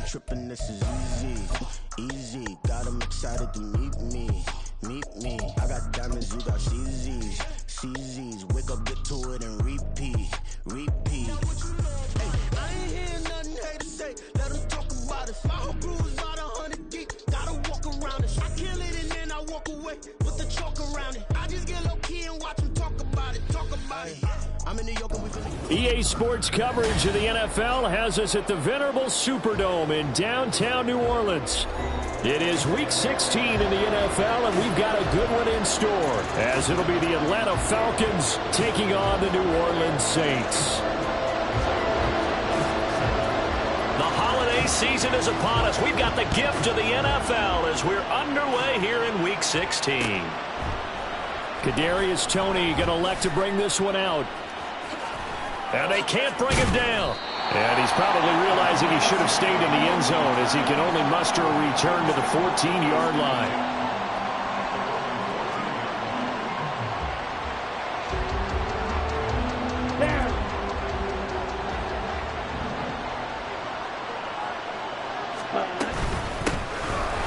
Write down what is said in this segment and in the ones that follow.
tripping, this is easy, easy. Got them excited to meet me, meet me. I got diamonds, you got CZs, CZs. Wake up, get to it, and repeat, repeat. Hey, I ain't hearing nothing hate to say. Let them talk about it. My whole crew is about 100 deep. Gotta walk around it. I kill it and then I walk away with the chalk around it. I just get low key and watch them talk about it, talk about it. I'm in New York and we finna... EA Sports coverage of the NFL has us at the venerable Superdome in downtown New Orleans. It is Week 16 in the NFL, and we've got a good one in store, as it'll be the Atlanta Falcons taking on the New Orleans Saints. The holiday season is upon us. We've got the gift of the NFL as we're underway here in Week 16. Kadarius Toney going to elect to bring this one out. And they can't bring him down. And he's probably realizing he should have stayed in the end zone as he can only muster a return to the 14-yard line.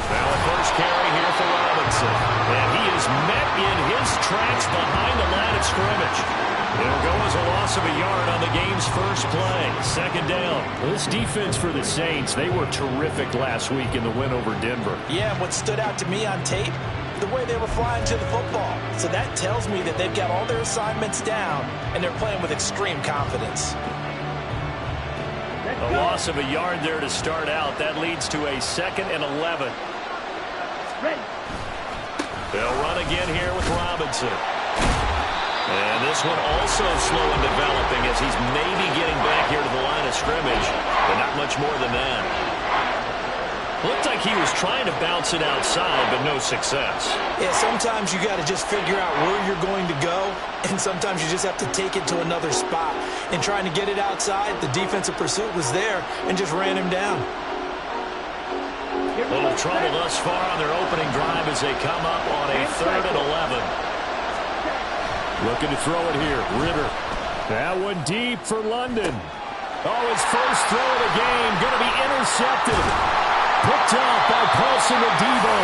Now a first carry here for Robinson. And he is met in his tracks behind the line of scrimmage. It'll go as a loss of a yard on the game's first play. Second down. This defense for the Saints, they were terrific last week in the win over Denver. Yeah, and what stood out to me on tape, the way they were flying to the football. So that tells me that they've got all their assignments down, and they're playing with extreme confidence. A loss of a yard there to start out. That leads to a 2nd and 11. Ready. They'll run again here with Robinson. And this one also slow in developing as he's maybe getting back here to the line of scrimmage, but not much more than that. Looked like he was trying to bounce it outside, but no success. Yeah, sometimes you got to just figure out where you're going to go, and sometimes you just have to take it to another spot. In trying to get it outside, the defensive pursuit was there and just ran him down. A little trouble thus far on their opening drive as they come up on a 3rd and 11. Looking to throw it here. Ritter. That one deep for London. Oh, his first throw of the game. Going to be intercepted. Picked off by Paulson Adebo.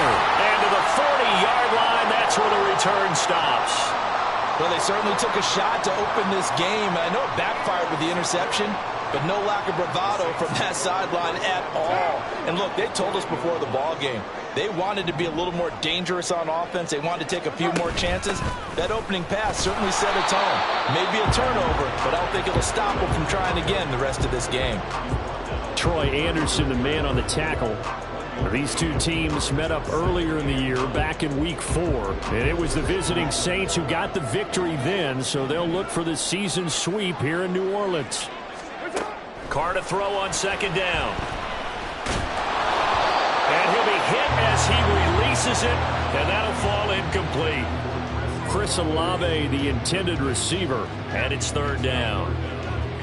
And to the 40-yard line, that's where the return stops. Well, they certainly took a shot to open this game. I know it backfired with the interception, but no lack of bravado from that sideline at all. And look, they told us before the ball game, they wanted to be a little more dangerous on offense. They wanted to take a few more chances. That opening pass certainly set a tone. Maybe a turnover, but I don't think it'll stop them from trying again the rest of this game. Troy Anderson, the man on the tackle. These two teams met up earlier in the year, back in Week 4. And it was the visiting Saints who got the victory then, so they'll look for the season sweep here in New Orleans. Carr to throw on 2nd down. And he'll be hit as he releases it, and that'll fall incomplete. Chris Olave, the intended receiver, and it's 3rd down.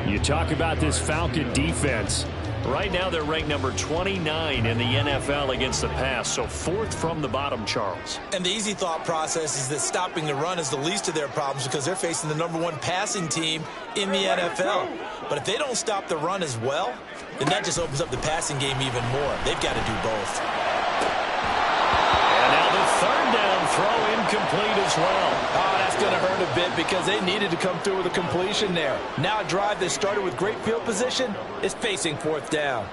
You talk about this Falcon defense. Right now they're ranked number 29 in the NFL against the pass, so 4th from the bottom, Charles. And the easy thought process is that stopping the run is the least of their problems because they're facing the #1 passing team in the NFL. But if they don't stop the run as well, then that just opens up the passing game even more. They've got to do both. And now the 3rd down throw incomplete as well. Oh, that's going to hurt a bit because they needed to come through with a completion there. Now a drive that started with great field position is facing 4th down.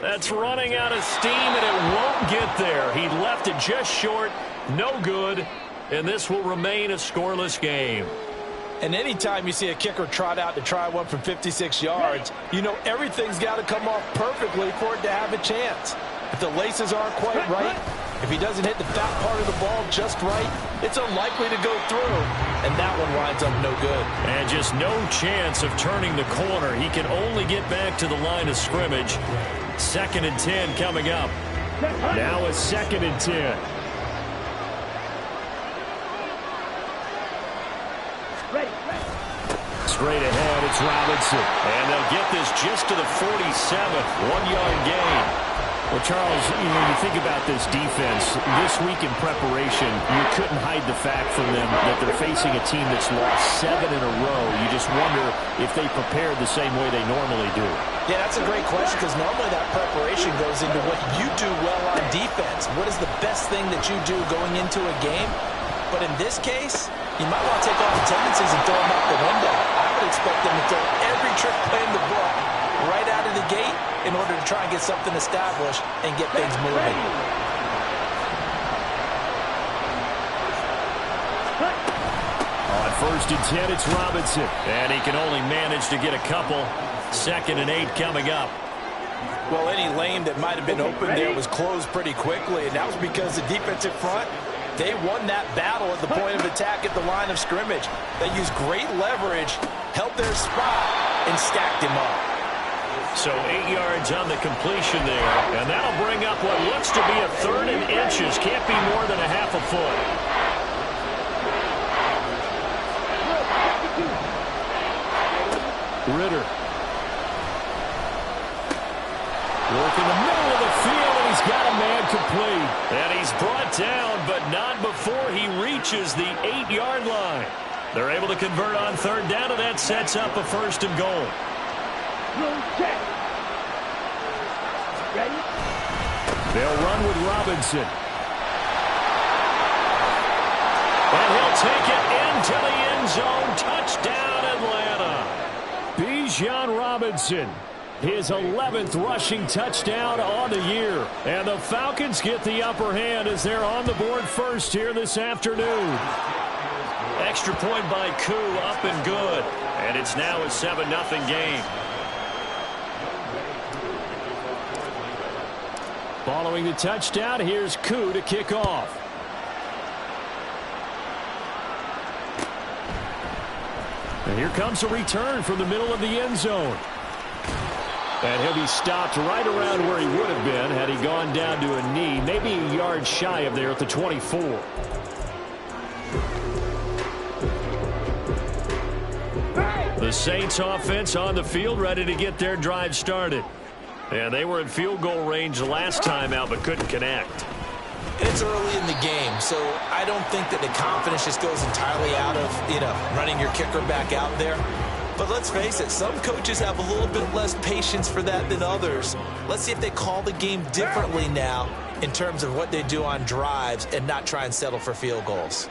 That's running out of steam, and it won't get there. He left it just short, no good, and this will remain a scoreless game. And anytime you see a kicker trot out to try one from 56 yards, you know everything's got to come off perfectly for it to have a chance. If the laces aren't quite right, if he doesn't hit the fat part of the ball just right, it's unlikely to go through, and that one winds up no good. And just no chance of turning the corner. He can only get back to the line of scrimmage. 2nd and 10 coming up. Now a 2nd and 10. Straight ahead, it's Robinson. And they'll get this just to the 47th, 1-yard gain. Well, Charles, you think about this defense. This week in preparation, you couldn't hide the fact from them that they're facing a team that's lost 7 in a row. You just wonder if they prepared the same way they normally do. Yeah, that's a great question because normally that preparation goes into what you do well on defense. What is the best thing that you do going into a game? But in this case, you might want to take all the tendencies and throw them out the window. I would expect them to throw every trick play in the book right out of the gate in order to try and get something established and get things moving. On 1st and 10, it's Robinson. And he can only manage to get a couple. 2nd and 8 coming up. Well, any lane that might have been open there was closed pretty quickly, and that was because the defensive front, they won that battle at the point of attack at the line of scrimmage. They used great leverage, held their spot, and stacked him up. So 8 yards on the completion there. And that'll bring up what looks to be a 3rd and inches. Can't be more than a half a foot. Ritter. Working the middle of the field, and he's got a man complete. And he's brought down, but not before he reaches the 8-yard line. They're able to convert on 3rd down, and that sets up a 1st and goal. They'll run with Robinson. And he'll take it into the end zone. Touchdown, Atlanta. Bijan Robinson, his 11th rushing touchdown on the year. And the Falcons get the upper hand as they're on the board first here this afternoon. Extra point by Koo, up and good. And it's now a 7-0 game. Following the touchdown, here's Koo to kick off. And here comes a return from the middle of the end zone. And he'll be stopped right around where he would have been had he gone down to a knee, maybe a yard shy of there at the 24. The Saints offense on the field, ready to get their drive started. And they were in field goal range last time out, but couldn't connect. It's early in the game, so I don't think that the confidence just goes entirely out of, running your kicker back out there. But let's face it, some coaches have a little bit less patience for that than others. Let's see if they call the game differently now in terms of what they do on drives and not try and settle for field goals.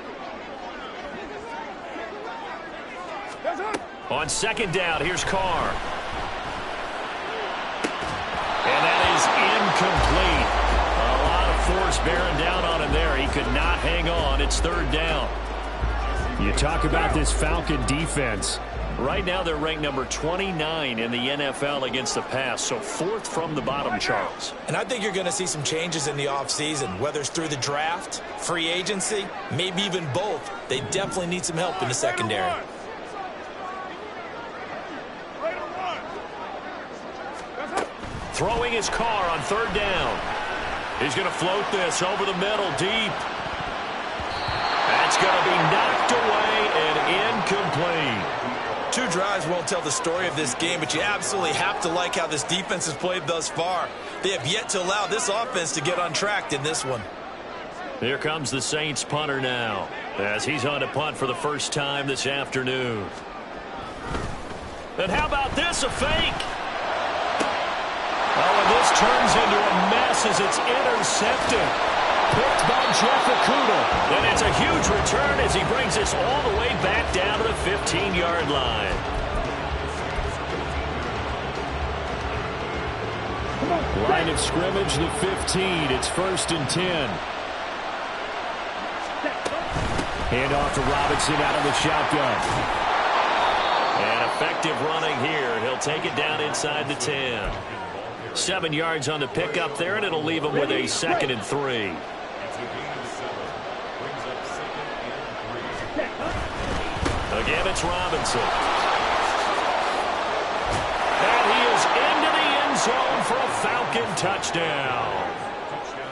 On 2nd down, here's Carr. And that is incomplete. A lot of force bearing down on him there. He could not hang on. It's 3rd down. You talk about this Falcon defense. Right now they're ranked number 29 in the NFL against the pass, so 4th from the bottom, Charles. And I think you're going to see some changes in the offseason, whether it's through the draft, free agency, maybe even both. They definitely need some help in the secondary. Throwing his Carr on 3rd down. He's going to float this over the middle, deep. That's going to be knocked away and incomplete. 2 drives won't tell the story of this game, but you absolutely have to like how this defense has played thus far. They have yet to allow this offense to get untracked in this one. Here comes the Saints punter now, as he's on to punt for the first time this afternoon. And how about this, a fake? Oh, and this turns into a mess as it's intercepted. Picked by Jeff Okudah. And it's a huge return as he brings this all the way back down to the 15-yard line. Line of scrimmage, the 15. It's 1st and 10. Hand off to Robinson out of the shotgun. And effective running here. He'll take it down inside the 10. 7 yards on the pickup there, and it'll leave him with a 2nd and 3. Again, it's Robinson. And he is into the end zone for a Falcon touchdown.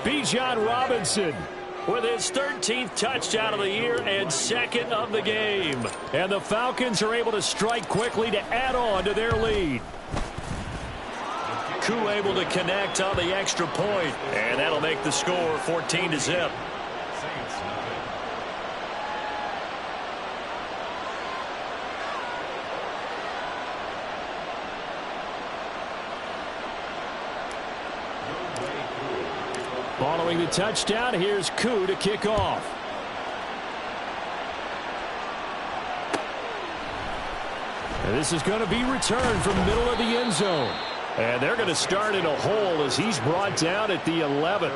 Bijan Robinson with his 13th touchdown of the year and 2nd of the game. And the Falcons are able to strike quickly to add on to their lead. Koo able to connect on the extra point, and that'll make the score 14-0. Following the touchdown, here's Koo to kick off. And this is going to be returned from the middle of the end zone. And they're going to start in a hole as he's brought down at the 11.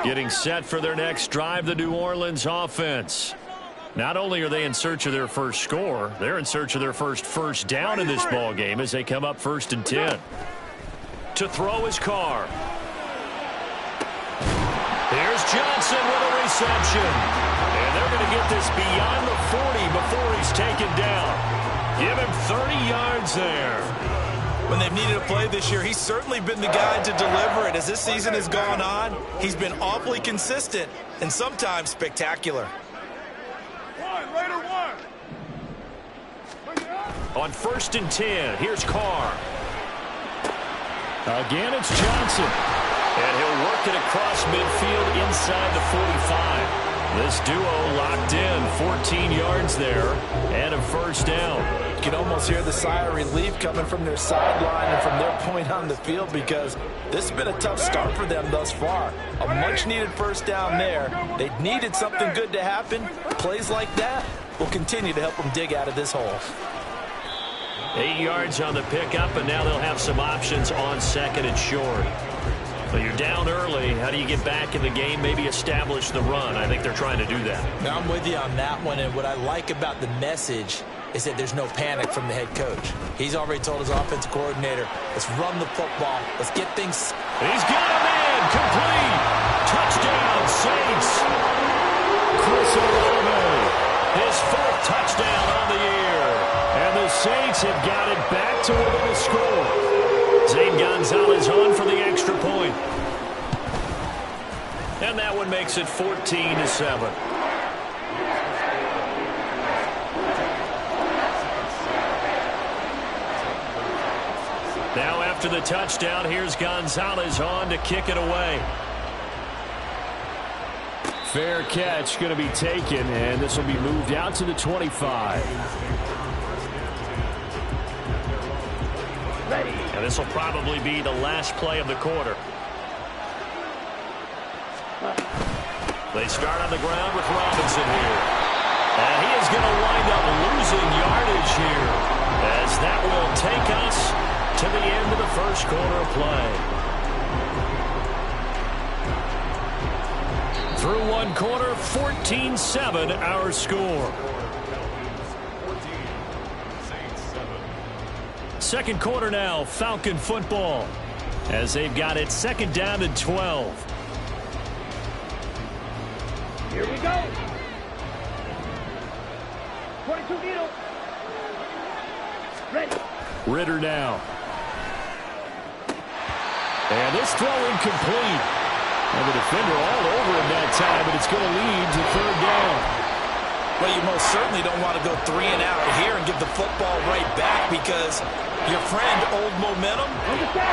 Getting set for their next drive, the New Orleans offense. Not only are they in search of their first score, they're in search of their first down in this ball game as they come up 1st and 10. To throw his Carr. Here's Johnson with a reception. And they're going to get this beyond the 40 before he's taken down. Give him 30 yards there. When they've needed a play this year, he's certainly been the guy to deliver it. As this season has gone on, he's been awfully consistent and sometimes spectacular. On 1st and 10, here's Carr. Again, it's Johnson. And he'll work it across midfield inside the 45. This duo locked in, 14 yards there, and a 1st down. You can almost hear the sigh of relief coming from their sideline and from their point on the field because this has been a tough start for them thus far. A much-needed 1st down there. They needed something good to happen. Plays like that will continue to help them dig out of this hole. 8 yards on the pickup, and now they'll have some options on 2nd and short. But you're down early. How do you get back in the game, maybe establish the run? I think they're trying to do that. Now, I'm with you on that one, and what I like about the message is that there's no panic from the head coach. He's already told his offensive coordinator, let's run the football. Let's get things. He's got a man complete. Touchdown, Saints. Chris Olave. His 4th touchdown on the year. And the Saints have got it back to within a score. Zane Gonzalez on for the extra point. And that one makes it 14-7. Now after the touchdown, here's Gonzalez on to kick it away. Fair catch going to be taken, and this will be moved out to the 25. And this will probably be the last play of the quarter. They start on the ground with Robinson here. And he is going to wind up losing yardage here, as that will take us to the end of the 1st quarter of play. Through 1 quarter, 14-7 our score. 2nd quarter now, Falcon football, as they've got it 2nd down and 12. Here we go. 22 needle. Ready. Ritter now. And this throw incomplete. And the defender all over him that time, but it's going to lead to 3rd down. Well, you most certainly don't want to go 3 and out here and give the football right back because your friend, Old Momentum,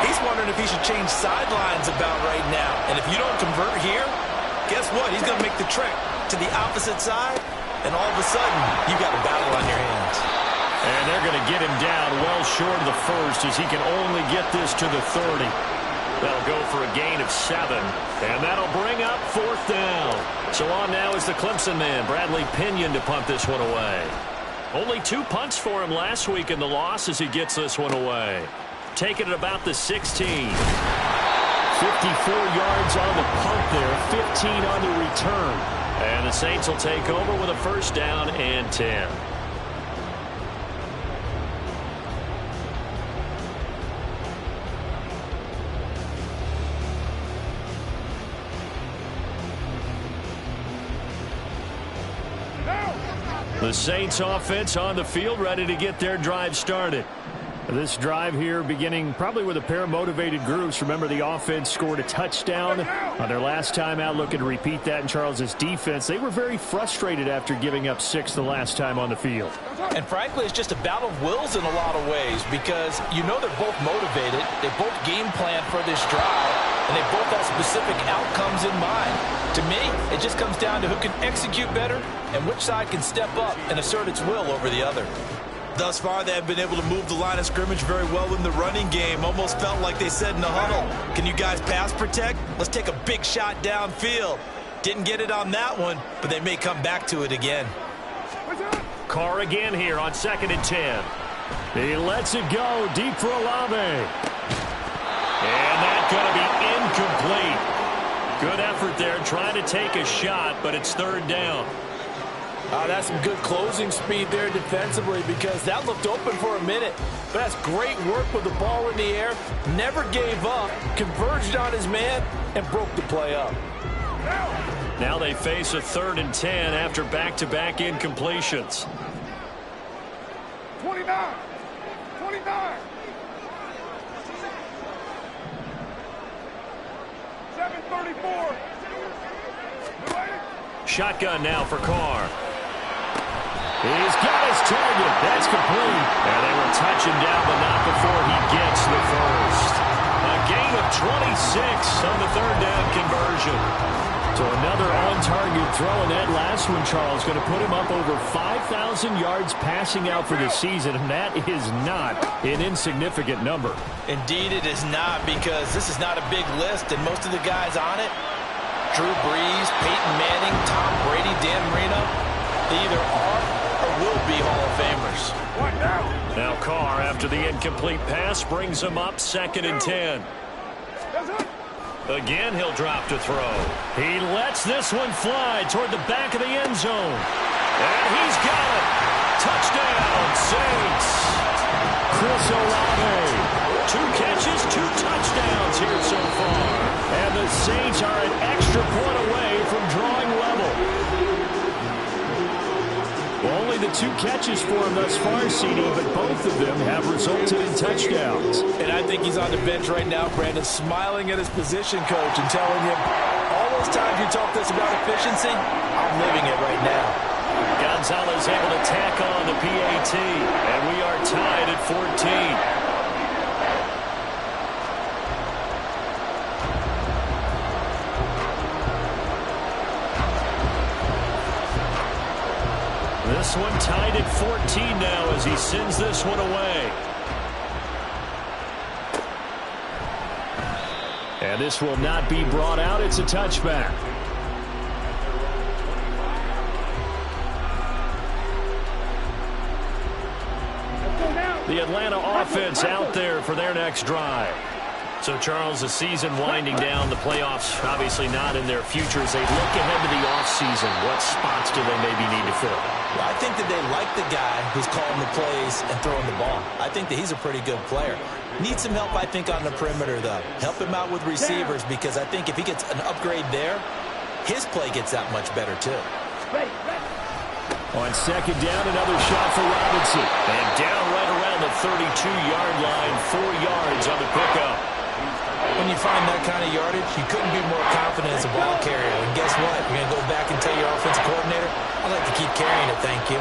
he's wondering if he should change sidelines about right now. And if you don't convert here, guess what? He's going to make the trek to the opposite side, and all of a sudden, you've got a battle on your hands. And they're going to get him down well short of the 1st as he can only get this to the 30. That'll go for a gain of 7, and that'll bring up 4th down. So on now is the Clemson man, Bradley Pinion, to punt this one away. Only 2 punts for him last week in the loss as he gets this one away. Taking it about the 16. 54 yards on the punt there, 15 on the return. And the Saints will take over with a 1st down and 10. The Saints offense on the field, ready to get their drive started. This drive here beginning probably with a pair of motivated groups. Remember, the offense scored a touchdown on their last time out. Looking to repeat that in Charles's defense. They were very frustrated after giving up 6 the last time on the field. And frankly, it's just a battle of wills in a lot of ways because you know they're both motivated. They both game plan for this drive, and they both have specific outcomes in mind. To me, it just comes down to who can execute better and which side can step up and assert its will over the other. Thus far, they have been able to move the line of scrimmage very well in the running game. Almost felt like they said in the huddle, can you guys pass protect? Let's take a big shot downfield. Didn't get it on that one, but they may come back to it again. Carr again here on 2nd and 10. He lets it go deep for Olave. And that's going to be incomplete. Good effort there trying to take a shot, but it's 3rd down. That's some good closing speed there defensively because that looked open for a minute. But that's great work with the ball in the air. Never gave up, converged on his man, and broke the play up. Now they face a 3rd and 10 after back-to-back incompletions. 29. 29. 734. Shotgun now for Carr. He's got his target. That's complete. And they will touch him down, but not before he gets the first. A gain of 26 on the 3rd down conversion. So another on-target throw, and that last one, Charles, going to put him up over 5,000 yards passing out for the season, and that is not an insignificant number. Indeed it is not, because this is not a big list, and most of the guys on it, Drew Brees, Peyton Manning, Tom Brady, Dan Marino, they either are or will be Hall of Famers. Now Carr, after the incomplete pass, brings him up 2nd and 10. Again, he'll drop to throw. He lets this one fly toward the back of the end zone. And he's got it. Touchdown, Saints. Chris Olave. 2 catches, 2 touchdowns here so far. And the Saints are an extra point away from drawing level. Only the 2 catches for him thus far, CD, but both of them have resulted in touchdowns. And I think he's on the bench right now, Brandon, smiling at his position coach and telling him, all those times you talked to us about efficiency, I'm living it right now. Gonzalez able to tack on the PAT, and we are tied at 14. This one tied at 14 now as he sends this one away. And this will not be brought out. It's a touchback. The Atlanta offense out there for their next drive. So, Charles, the season winding down, the playoffs obviously not in their future. As they look ahead to the offseason, what spots do they maybe need to fill? Well, I think that they like the guy who's calling the plays and throwing the ball. I think that he's a pretty good player. Needs some help, I think, on the perimeter, though. Help him out with receivers because I think if he gets an upgrade there, his play gets that much better, too. On 2nd down, another shot for Robinson. And down right around the 32-yard line, 4 yards on the pickup. When you find that kind of yardage, you couldn't be more confident as a ball carrier. And guess what? You're going to go back and tell your offensive coordinator, I'd like to keep carrying it, thank you.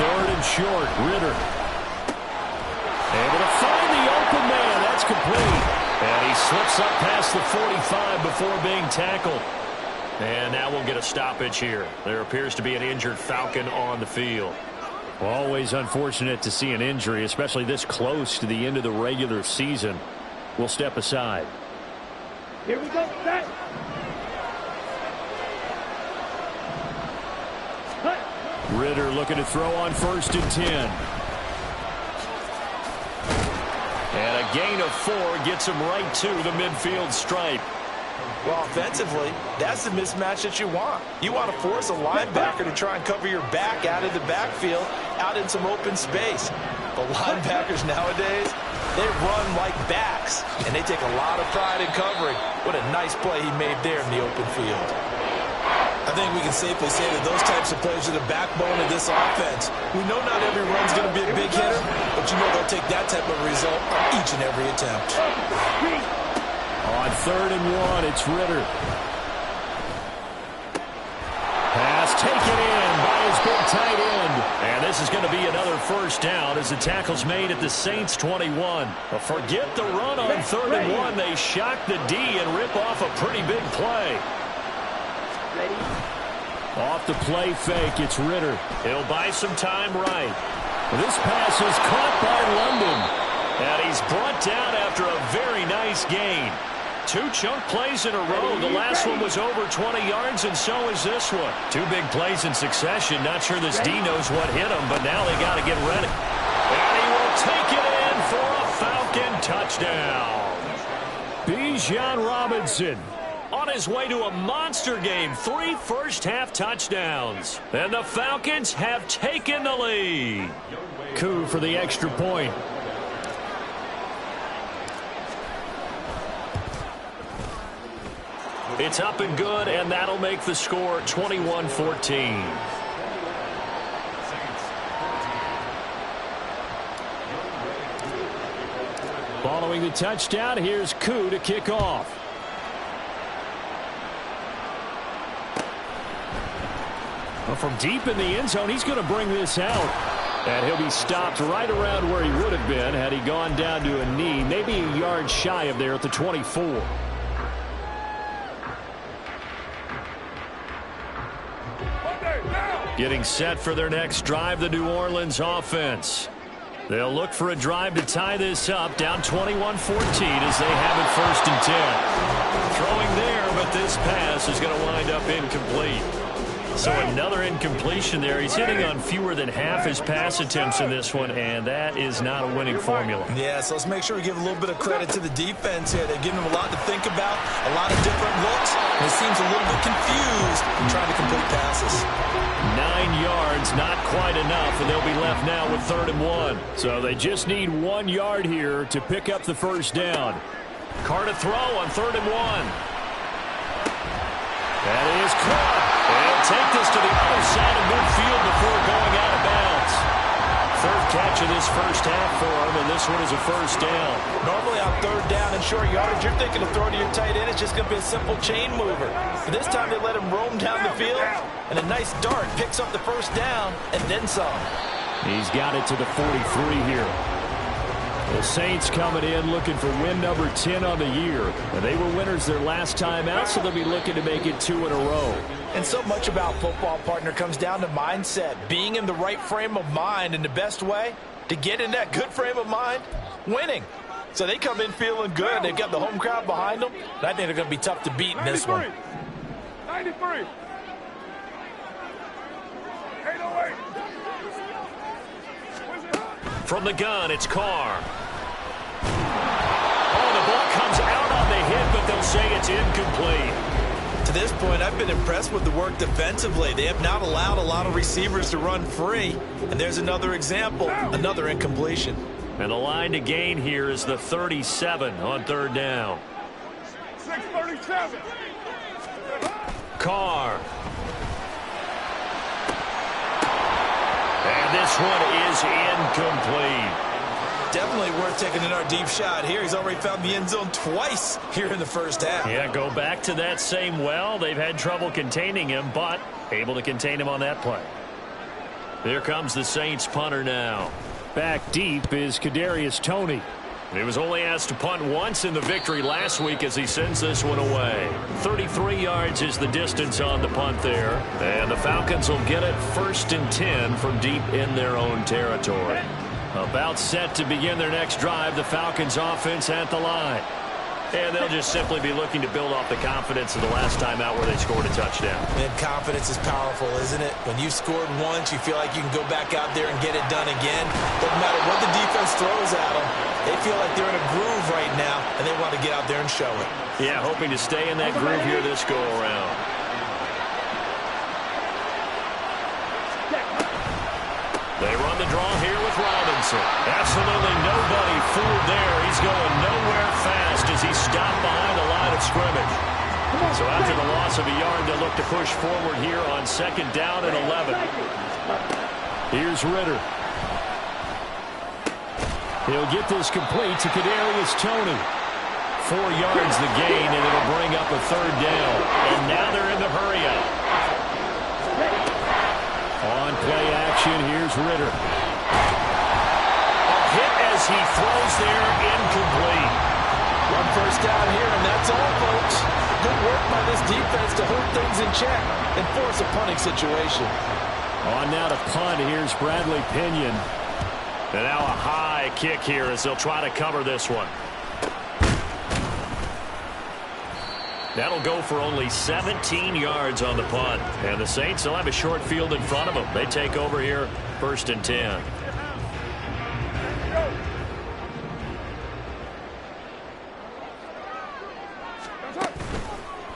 3rd and short, Ritter. Able to find the open man. That's complete. And he slips up past the 45 before being tackled. And now we'll get a stoppage here. There appears to be an injured Falcon on the field. Always unfortunate to see an injury, especially this close to the end of the regular season. We'll step aside. Here we go. Set. Ritter looking to throw on 1st and 10. And a gain of 4 gets him right to the midfield stripe. Well, offensively, that's the mismatch that you want. You want to force a linebacker to try and cover your back out of the backfield, out in some open space. But linebackers nowadays, they run like backs, and they take a lot of pride in covering. What a nice play he made there in the open field. I think we can safely say that those types of players are the backbone of this offense. We know not every run's going to be a big hitter, but you know they'll take that type of result on each and every attempt. On 3rd and 1, it's Ritter. Pass taken in by his big tight end. And this is going to be another first down as the tackle's made at the Saints 21. But forget the run on 3rd and 1. They shock the D and rip off a pretty big play. Off the play fake, it's Ritter. He'll buy some time right. This pass is caught by London. And he's brought down after a very nice gain. 2 chunk plays in a row. The last one was over 20 yards, and so is this one. 2 big plays in succession. Not sure this D knows what hit him, but now they got to get ready. And he will take it in for a Falcon touchdown. Bijan Robinson on his way to a monster game. 3 first-half touchdowns. And the Falcons have taken the lead. Coup for the extra point. It's up and good, and that'll make the score 21-14. Following the touchdown, here's Coup to kick off. Well, from deep in the end zone, he's going to bring this out. And he'll be stopped right around where he would have been had he gone down to a knee, maybe a yard shy of there at the 24. Getting set for their next drive, the New Orleans offense. They'll look for a drive to tie this up, down 21-14 as they have it 1st and 10. Throwing there, but this pass is going to wind up incomplete. So another incompletion there. He's hitting on fewer than half his pass attempts in this one, and that is not a winning formula. Yeah, so let's make sure we give a little bit of credit to the defense here. They're giving him a lot to think about, a lot of different looks, and he seems a little bit confused in trying to complete passes. 9 yards, not quite enough, and they'll be left now with 3rd and 1. So they just need 1 yard here to pick up the first down. Carr to throw on 3rd and 1. That is caught. They'll take this to the other side of midfield before going out of bounds. 3rd catch of this first half for him, and this one is a first down. Normally on 3rd down and short yardage, you're thinking of throwing to your tight end. It's just going to be a simple chain mover. But this time they let him roam down the field, and a nice dart picks up the first down and then some. He's got it to the 43 here. The Saints coming in looking for win number 10 on the year. And they were winners their last time out, so they'll be looking to make it 2 in a row. And so much about football, partner, comes down to mindset. Being in the right frame of mind, and the best way to get in that good frame of mind, winning. So they come in feeling good. They've got the home crowd behind them. And I think they're going to be tough to beat in this one. 93. 808. From the gun, it's Carr. Oh, the ball comes out on the hit, but they'll say it's incomplete. To this point, I've been impressed with the work defensively. They have not allowed a lot of receivers to run free. And there's another example, another incompletion. And the line to gain here is the 37 on 3rd down. 637. Carr. And this one is incomplete. Definitely worth taking another deep shot here. He's already found the end zone twice here in the first half. Yeah, go back to that same well. They've had trouble containing him, but able to contain him on that play. Here comes the Saints punter now. Back deep is Kadarius Toney. He was only asked to punt once in the victory last week as he sends this one away. 33 yards is the distance on the punt there. And the Falcons will get it 1st and 10 from deep in their own territory. About set to begin their next drive, the Falcons offense at the line. And they'll just simply be looking to build off the confidence of the last time out where they scored a touchdown. And confidence is powerful, isn't it? When you scored once, you feel like you can go back out there and get it done again. Doesn't matter what the defense throws at them. They feel like they're in a groove right now, and they want to get out there and show it. Yeah, hoping to stay in that groove here this go-around. They run the draw here with Robinson. Absolutely nobody fooled there. He's going nowhere fast as he's stopped behind the line of scrimmage. So after the loss of a yard, they'll look to push forward here on 2nd down and 11. Here's Ritter. He'll get this complete to Kadarius Toney. 4 yards the gain, and it'll bring up a 3rd down. And now they're in the hurry-up. On play action, here's Ritter. A hit as he throws there, incomplete. 1 first down here, and that's all, folks. Good work by this defense to hold things in check and force a punting situation. On now to punt, here's Bradley Pinion. And now a high kick here as they'll try to cover this one. That'll go for only 17 yards on the punt. And the Saints will have a short field in front of them. They take over here, 1st and 10.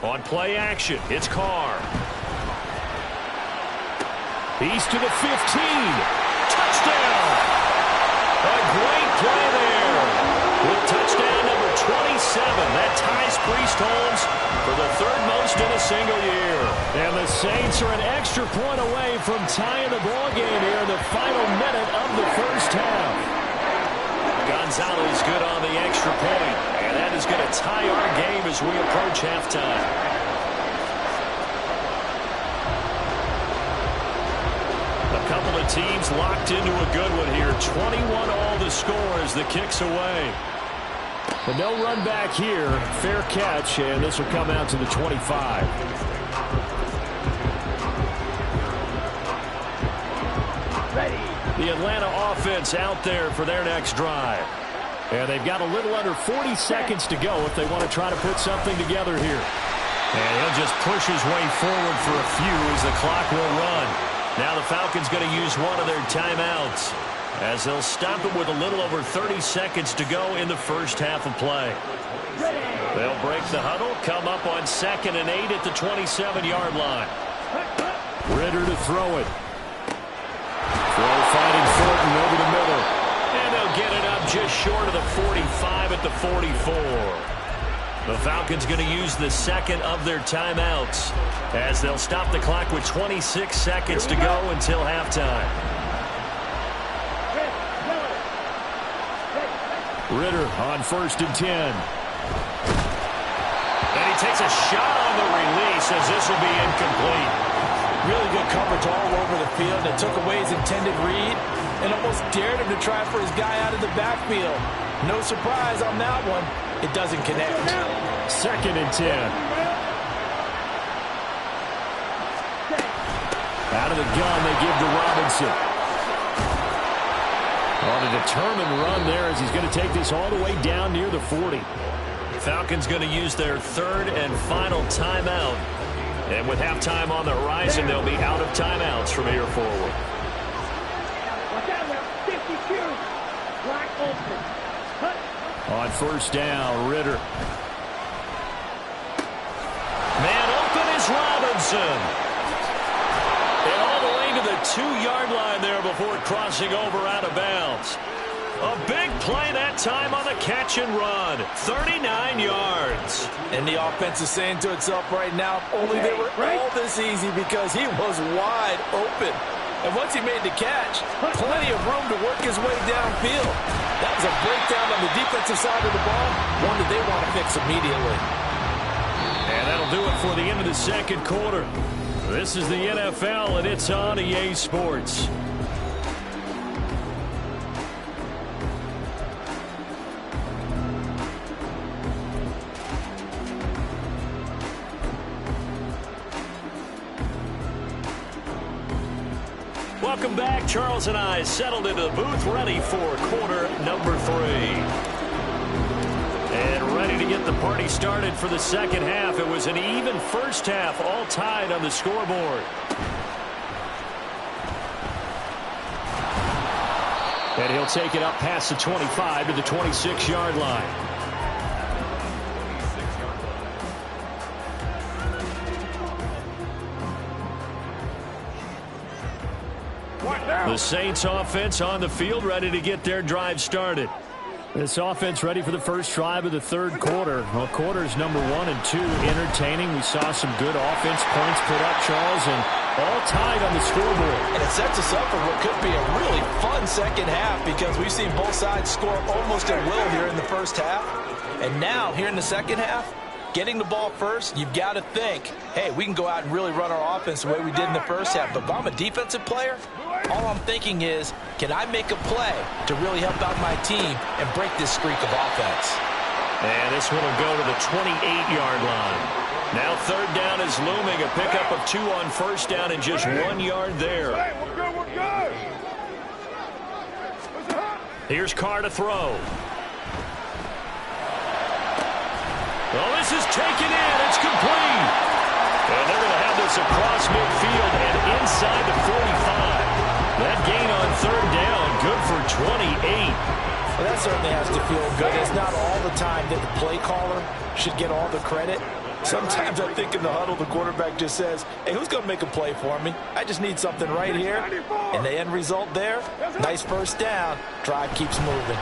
On play action, it's Carr. He's to the 15. Touchdown! A great play there. With touchdown number 27, that ties Priest Holmes for the 3rd most in a single year. And the Saints are an extra point away from tying the ball game here in the final minute of the 1st half. Gonzalez good on the extra point, and that is going to tie our game as we approach halftime. A couple of teams locked into a good one here. 21-all the score as the kick's away. But no run back here. Fair catch, and this will come out to the 25. The Atlanta offense out there for their next drive. And they've got a little under 40 seconds to go if they want to try to put something together here. And he'll just push his way forward for a few as the clock will run. Now the Falcons going to use one of their timeouts as they'll stop it with a little over 30 seconds to go in the 1st half of play. They'll break the huddle, come up on 2nd and 8 at the 27-yard line. Ritter to throw it. Throw fighting Thornton over the middle. And they'll get it up just short of the 45 at the 44. The Falcons going to use the 2nd of their timeouts as they'll stop the clock with 26 seconds to go until halftime. Ritter on 1st and 10. And he takes a shot on the release as this will be incomplete. Really good coverage all over the field. It took away his intended read and almost dared him to try for his guy out of the backfield. No surprise on that one. It doesn't connect. 2nd and 10. Out of the gun, they give to Robinson. On a determined run there as he's going to take this all the way down near the 40. Falcons going to use their 3rd and final timeout. And with halftime on the horizon, they'll be out of timeouts from here forward. On 1st down, Ritter. Man open is Robinson. And all the way to the 2-yard line there before crossing over out of bounds. A big play that time on the catch and run. 39 yards. And the offense is saying to itself right now, only they were all this easy because he was wide open. And once he made the catch, plenty of room to work his way downfield. That was a breakdown on the defensive side of the ball, one that they want to fix immediately. And that'll do it for the end of the 2nd quarter. This is the NFL, and it's on EA Sports. Welcome back. Charles and I settled into the booth, ready for quarter number 3. And ready to get the party started for the 2nd half. It was an even 1st half, all tied on the scoreboard. And he'll take it up past the 25 to the 26-yard line. The Saints offense on the field, ready to get their drive started. This offense ready for the first drive of the third quarter. Well, quarters number 1 and 2 entertaining. We saw some good offense points put up, Charles, and all tied on the scoreboard. And it sets us up for what could be a really fun second half because we've seen both sides score almost at will here in the first half. And now, here in the second half, getting the ball first, you've got to think, hey, we can go out and really run our offense the way we did in the first half. But if I'm a defensive player, all I'm thinking is, can I make a play to really help out my team and break this streak of offense? And this one will go to the 28-yard line. Now third down is looming. A pickup of 2 on first down and just 1 yard there. Hey, we're good, we're good. Here's Carr to throw. Well, this is taken in. It's complete. And they're going to have this across midfield and inside the 45. That gain on third down, good for 28. Well, that certainly has to feel good. It's not all the time that the play caller should get all the credit. Sometimes I think in the huddle, the quarterback just says, hey, who's going to make a play for me? I just need something right here. And the end result there, nice first down. Drive keeps moving.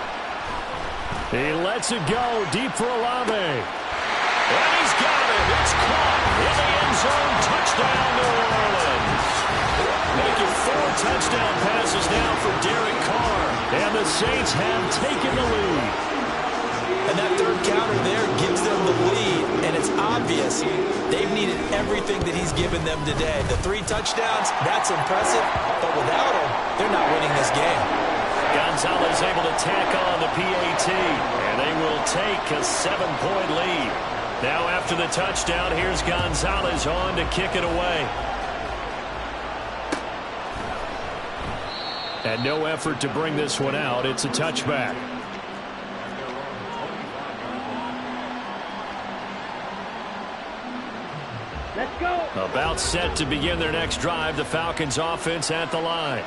He lets it go deep for Olave. And he's got it. It's caught in the end zone. Touchdown, New Orleans. Making 4 touchdown passes now for Derek Carr. And the Saints have taken the lead. And that third counter there gives them the lead. And it's obvious they've needed everything that he's given them today. The 3 touchdowns, that's impressive. But without him, they're not winning this game. Gonzalez able to tack on the PAT. And they will take a 7-point lead. Now after the touchdown, here's Gonzalez on to kick it away. And no effort to bring this one out. It's a touchback. Let's go. About set to begin their next drive. The Falcons offense at the line.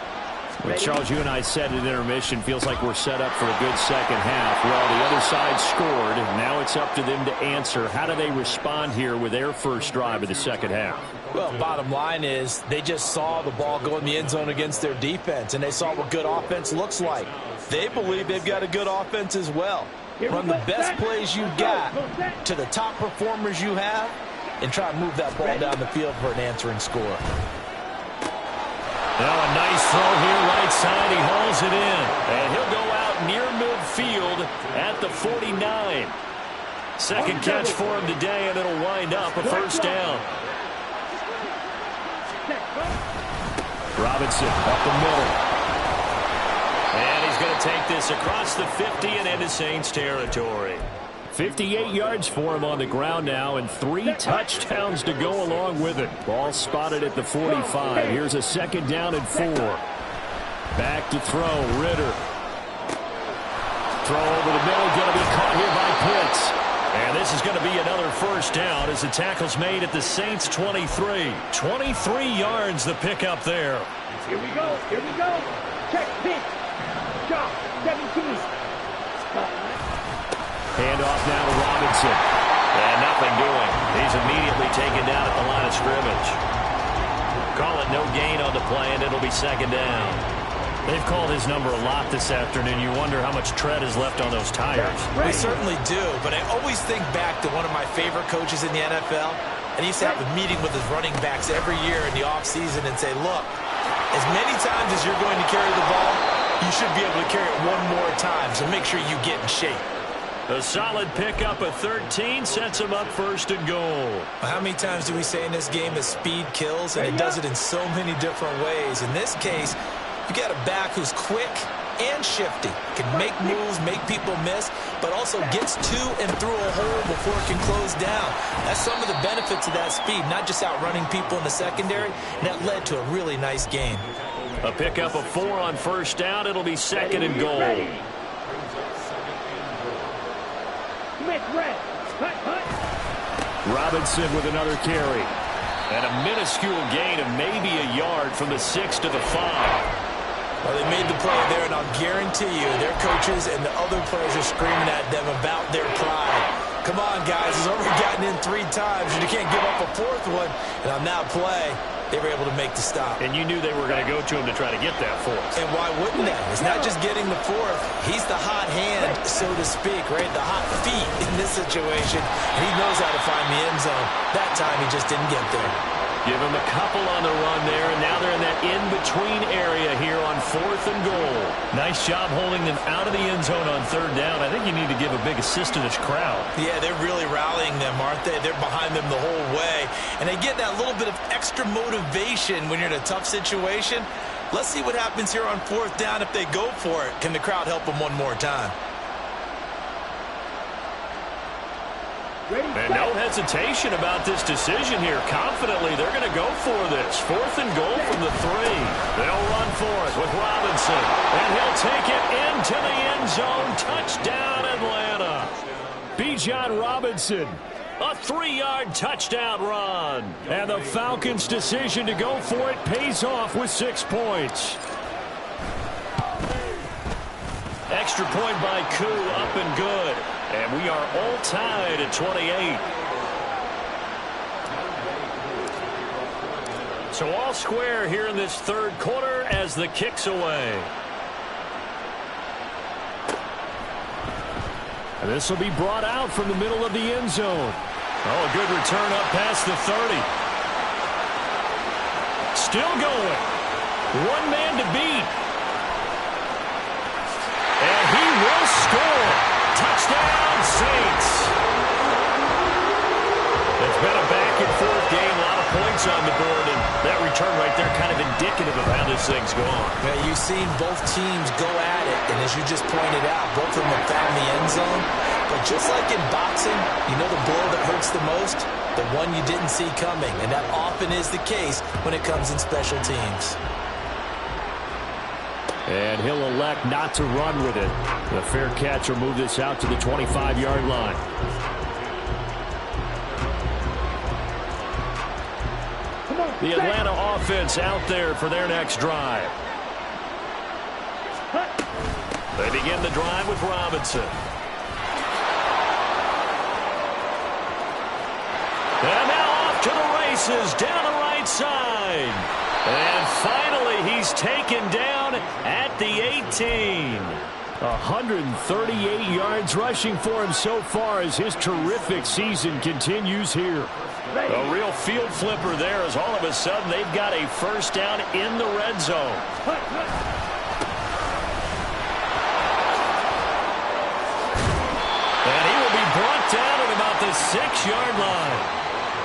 Well, Charles, you and I said at intermission, feels like we're set up for a good second half. Well, the other side scored. Now it's up to them to answer. How do they respond here with their first drive of the second half? Well, bottom line is they just saw the ball go in the end zone against their defense, and they saw what good offense looks like. They believe they've got a good offense as well. Run the best plays you got to the top performers you have and try to move that ball down the field for an answering score. Now a nice throw here right side. He hauls it in. And he'll go out near midfield at the 49. Second catch for him today, and it'll wind up a first down. Robinson up the middle. And he's going to take this across the 50 and into Saints territory. 58 yards for him on the ground now, and 3 touchdowns to go along with it. Ball spotted at the 45. Here's a second down and 4. Back to throw, Ritter. Throw over the middle, going to be caught here by Pitts. And this is going to be another first down as the tackle's made at the Saints 23. 23 yards the pickup there. Here we go, here we go. Check, pitch. Shot, 17. Handoff now to Robinson. And nothing doing. He's immediately taken down at the line of scrimmage. Call it no gain on the play, and it'll be second down. They've called his number a lot this afternoon. You wonder how much tread is left on those tires. We certainly do, but I always think back to one of my favorite coaches in the NFL, and he used to have a meeting with his running backs every year in the offseason and say, look, as many times as you're going to carry the ball, you should be able to carry it one more time, so make sure you get in shape. A solid pickup of 13 sets him up first and goal. How many times do we say in this game that speed kills, and it does it in so many different ways? In this case, you got a back who's quick and shifty, can make moves, make people miss, but also gets to and through a hole before it can close down. That's some of the benefits of that speed, not just outrunning people in the secondary, and that led to a really nice game. A pickup of 4 on first down. It'll be second and goal. Robinson with another carry. And a minuscule gain of maybe a yard from the 6 to the 5. Well, they made the play there, and I'll guarantee you their coaches and the other players are screaming at them about their pride. Come on, guys. He's already gotten in 3 times, and you can't give up a 4th one. And on that play, they were able to make the stop. And you knew they were going to go to him to try to get that fourth. And why wouldn't they? It's not just getting the fourth. He's the hot hand, so to speak, right? The hot feet in this situation. And he knows how to find the end zone. That time he just didn't get there. Give him a couple on the run there, and now they're in that in-between area here on 4th and goal. Nice job holding them out of the end zone on 3rd down. I think you need to give a big assist to this crowd. Yeah, they're really rallying them, aren't they? They're behind them the whole way. And they get that little bit of extra motivation when you're in a tough situation. Let's see what happens here on 4th down if they go for it. Can the crowd help them one more time? And no hesitation about this decision here. Confidently, they're going to go for this. 4th and goal from the 3. They'll run for it with Robinson. And he'll take it into the end zone. Touchdown, Atlanta. Bijan Robinson. A 3-yard touchdown run. And the Falcons' decision to go for it pays off with 6 points. Extra point by Koo, up and good. And we are all tied at 28. So all square here in this 3rd quarter as the kick's away. And this will be brought out from the middle of the end zone. Oh, a good return up past the 30. Still going. One man to beat. And he will score. Touchdown, Saints. It's been a back-and-forth game, a lot of points on the board, and that return right there kind of indicative of how this thing's gone. Yeah, you've seen both teams go at it, and as you just pointed out, both of them have found the end zone. But just like in boxing, you know the blow that hurts the most? The one you didn't see coming, and that often is the case when it comes in special teams. And he'll elect not to run with it. The fair catch will move this out to the 25-yard line. The Atlanta offense out there for their next drive. They begin the drive with Robinson. And now off to the races down the right side. And finally, he's taken down at the 18. 138 yards rushing for him so far as his terrific season continues here. A real field flipper there as all of a sudden they've got a first down in the red zone. And he will be brought down at about the 6-yard line.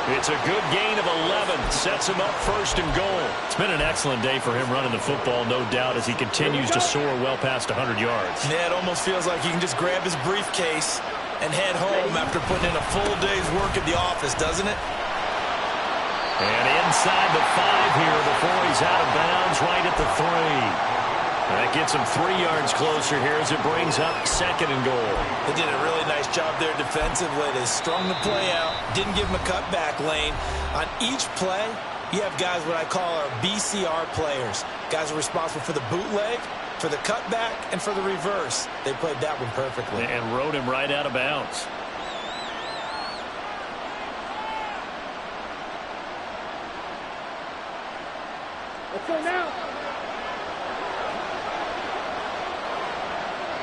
It's a good gain of 11. Sets him up 1st and goal. It's been an excellent day for him running the football, no doubt, as he continues to soar well past 100 yards. Yeah, it almost feels like he can just grab his briefcase and head home after putting in a full day's work at the office, doesn't it? And inside the 5 here before he's out of bounds, right at the 3. That gets him 3 yards closer here as it brings up 2nd and goal. They did a really nice job there defensively. They strung the play out, didn't give him a cutback lane. On each play, you have guys what I call our BCR players. Guys are responsible for the bootleg, for the cutback, and for the reverse. They played that one perfectly. And rode him right out of bounds. Let's go now.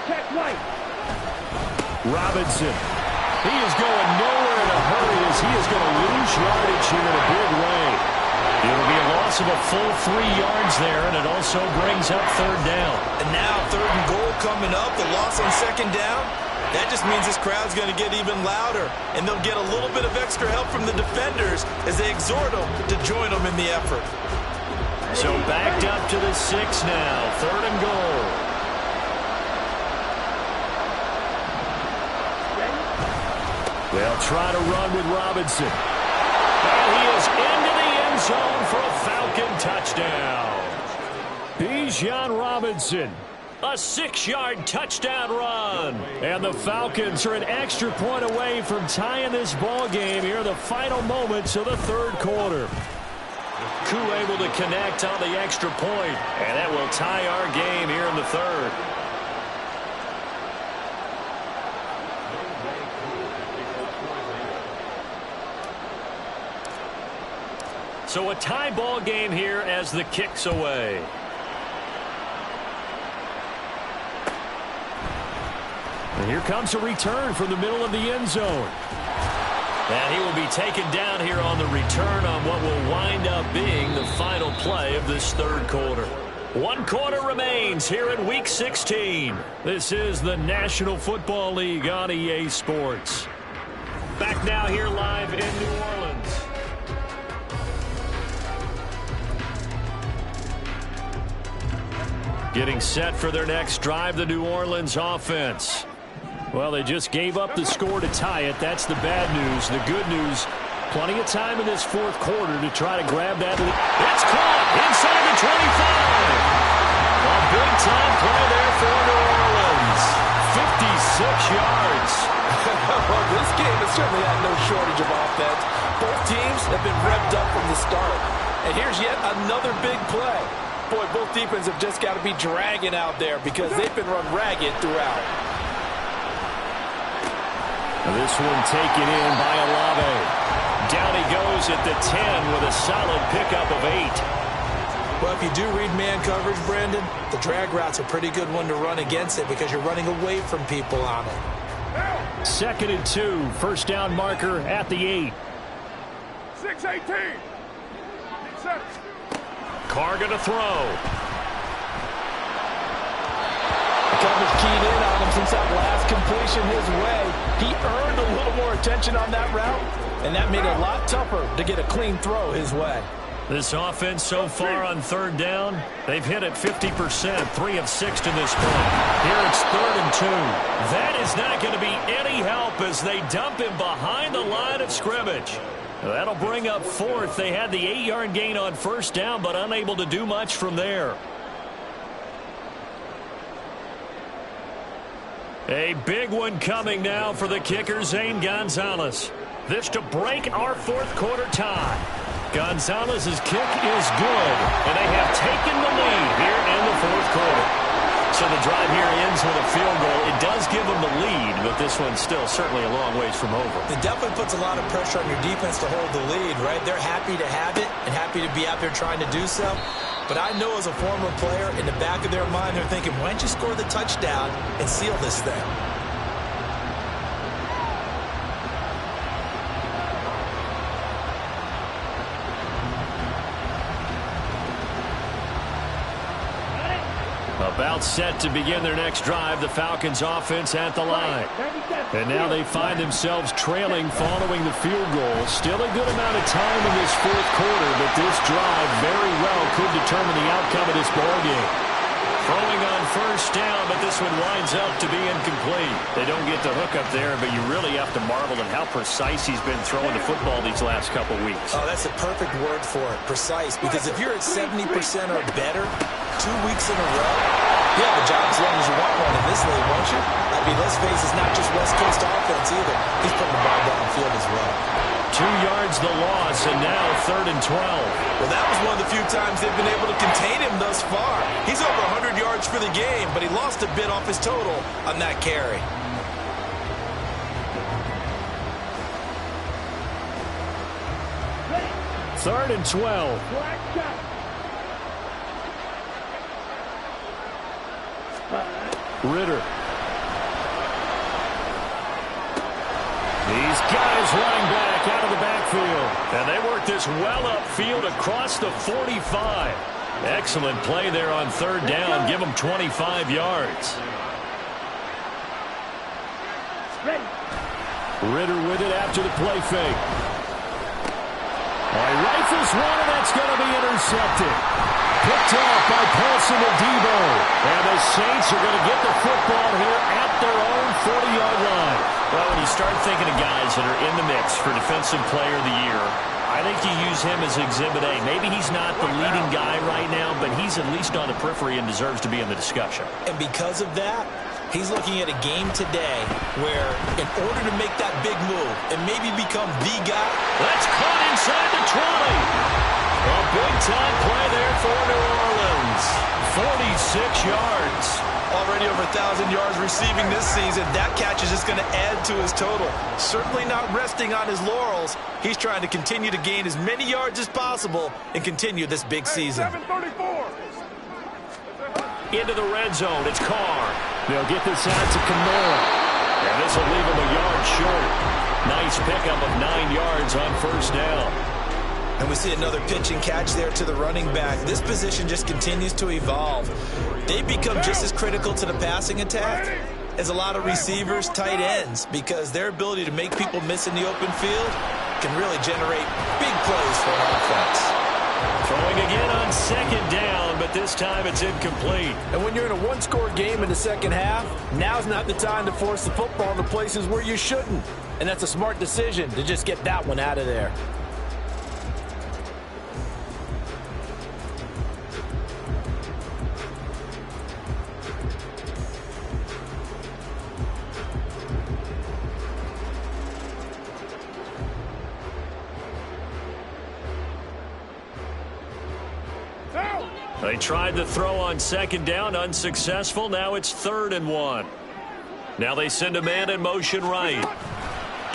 Check right. Robinson. He is going nowhere in a hurry as he is going to lose yardage here in a big way. It'll be a loss of a full 3 yards there, and it also brings up 3rd down. And now 3rd and goal coming up, the loss on 2nd down. That just means this crowd's going to get even louder, and they'll get a little bit of extra help from the defenders as they exhort them to join them in the effort. So backed up to the 6 now, 3rd and goal. They'll try to run with Robinson. And he is into the end zone for a Falcon touchdown. Bijan Robinson. A 6-yard touchdown run. And the Falcons are an extra point away from tying this ball game here in the final moments of the 3rd quarter. Koo able to connect on the extra point, and that will tie our game here in the 3rd. So a tie ball game here as the kick's away. And here comes a return from the middle of the end zone. And he will be taken down here on the return on what will wind up being the final play of this third quarter. 1 quarter remains here in Week 16. This is the National Football League on EA Sports. Back now here live in New Orleans. Getting set for their next drive, the New Orleans offense. Well, they just gave up the score to tie it. That's the bad news. The good news, plenty of time in this fourth quarter to try to grab that lead. It's caught inside the 25. A big-time play there for New Orleans. 56 yards. Well, this game has certainly had no shortage of offense. Both teams have been revved up from the start. And here's yet another big play. Boy, both defenses have just got to be dragging out there because they've been run ragged throughout. This one taken in by Olave. Down he goes at the 10 with a solid pickup of 8. Well, if you do read man coverage, Brandon, the drag route's a pretty good one to run against it because you're running away from people on it. 2nd and 2, first down marker at the 8. 6-18. 7. Carr going to throw. Coverage keyed in on him since that last completion his way. He earned a little more attention on that route, and that made it a lot tougher to get a clean throw his way. This offense so far on third down, they've hit it 50%, 3 of 6 to this point. Here it's 3rd and 2. That is not going to be any help as they dump him behind the line of scrimmage. That'll bring up 4th. They had the 8-yard gain on first down, but unable to do much from there. A big one coming now for the kicker, Zane Gonzalez. This to break our fourth quarter tie. Gonzalez's kick is good, and they have taken the lead here in the fourth quarter. So the drive here ends with a field goal. It does give them the lead, but this one's still certainly a long ways from over. It definitely puts a lot of pressure on your defense to hold the lead, right? They're happy to have it and happy to be out there trying to do so. But I know as a former player, in the back of their mind, they're thinking, why don't you score the touchdown and seal this thing? About set to begin their next drive, the Falcons offense at the line. And now they find themselves trailing following the field goal. Still a good amount of time in this fourth quarter, but this drive very well could determine the outcome of this ballgame. Throwing on first down, but this one winds up to be incomplete. They don't get the hook up there, but you really have to marvel at how precise he's been throwing the football these last couple weeks. Oh, that's a perfect word for it, precise, because if you're at 70% or better 2 weeks in a row, you have a job as long as you want one in this league, won't you? I mean, let's face it, it's not just West Coast offense either. He's putting the ball downfield as well. 2 yards the loss, and now 3rd and 12. Well, that was one of the few times they've been able to contain him thus far. He's over 100 yards for the game, but he lost a bit off his total on that carry. Third and 12. Ritter. These guys running back out of the backfield. And they work this well upfield across the 45. Excellent play there on third down. Give them 25 yards. Ritter with it after the play fake. He rifles one, and that's going to be intercepted. Picked off by Paulson and Debo. And the Saints are going to get the football here at their own 40-yard line. Well, when you start thinking of guys that are in the mix for Defensive Player of the Year, I think you use him as Exhibit A. Maybe he's not the leading guy right now, but he's at least on the periphery and deserves to be in the discussion. And because of that, he's looking at a game today where in order to make that big move and maybe become the guy. That's caught inside the 20. A big-time play there for New Orleans. 46 yards. Already over 1,000 yards receiving this season. That catch is just going to add to his total. Certainly not resting on his laurels. He's trying to continue to gain as many yards as possible and continue this big season. Into the red zone. It's Carr. They'll get this out to Kamara. And this will leave him a yard short. Nice pickup of 9 yards on first down. And we see another pitch and catch there to the running back. This position just continues to evolve. They become just as critical to the passing attack as a lot of receivers, tight ends, because their ability to make people miss in the open field can really generate big plays for an offense. Throwing again on second down, but this time it's incomplete. And when you're in a one-score game in the second half, now's not the time to force the football in the places where you shouldn't. And that's a smart decision to just get that one out of there. They tried to throw on second down, unsuccessful. Now it's 3rd and 1. Now they send a man in motion right.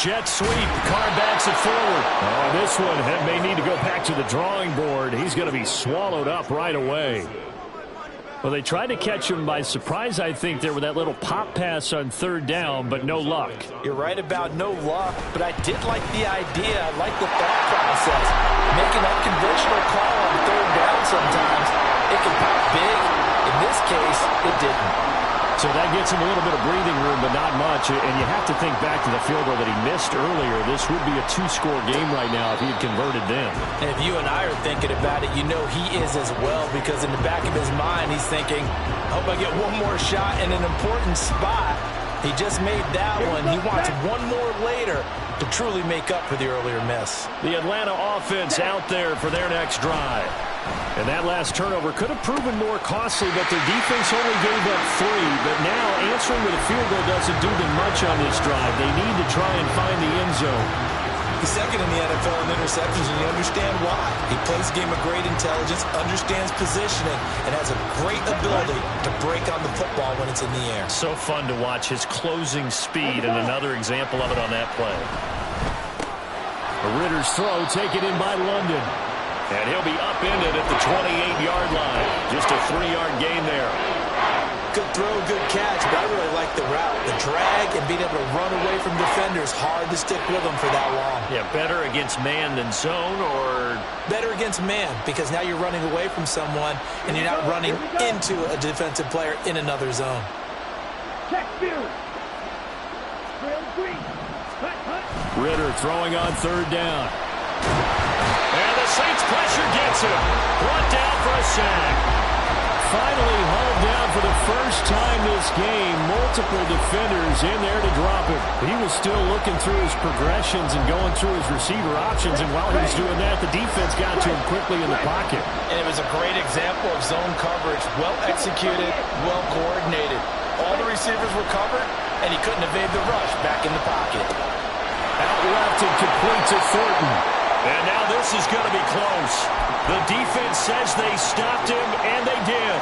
Jet sweep. Carr backs it forward. Oh, this one may need to go back to the drawing board. He's going to be swallowed up right away. Well, they tried to catch him by surprise, I think, there with that little pop pass on 3rd down, but no luck. You're right about no luck, but I did like the idea. I like the thought process. Make an unconventional call on 3rd down sometimes. It can pop big. In this case, it didn't. So that gets him a little bit of breathing room, but not much. And you have to think back to the field goal that he missed earlier. This would be a 2-score game right now if he had converted them. And if you and I are thinking about it, you know he is as well, because in the back of his mind, he's thinking, I hope I get one more shot in an important spot. He just made that one. He wants one more later to truly make up for the earlier miss. The Atlanta offense out there for their next drive. And that last turnover could have proven more costly, but their defense only gave up 3. But now answering with a field goal doesn't do them much on this drive. They need to try and find the end zone. He's second in the NFL in interceptions, and you understand why. He plays a game of great intelligence, understands positioning, and has a great ability to break on the football when it's in the air. So fun to watch his closing speed, and another example of it on that play. A Ritter's throw taken in by London. And he'll be upended at the 28-yard line. Just a 3-yard gain there. Good throw, good catch, but I really like the route. The drag and being able to run away from defenders, hard to stick with them for that long. Yeah, better against man than zone, or? Better against man, because now you're running away from someone and you're not running into a defensive player in another zone. Ritter throwing on 3rd down. And the Saints pressure gets him. Brought down for a sack. Finally hauled down for the first time this game. Multiple defenders in there to drop him. He was still looking through his progressions and going through his receiver options, and while he was doing that, the defense got to him quickly in the pocket. And it was a great example of zone coverage. Well executed, well coordinated. All the receivers were covered, and he couldn't evade the rush back in the pocket. Out left and complete to Thornton. And now this is going to be close. The defense says they stopped him, and they did.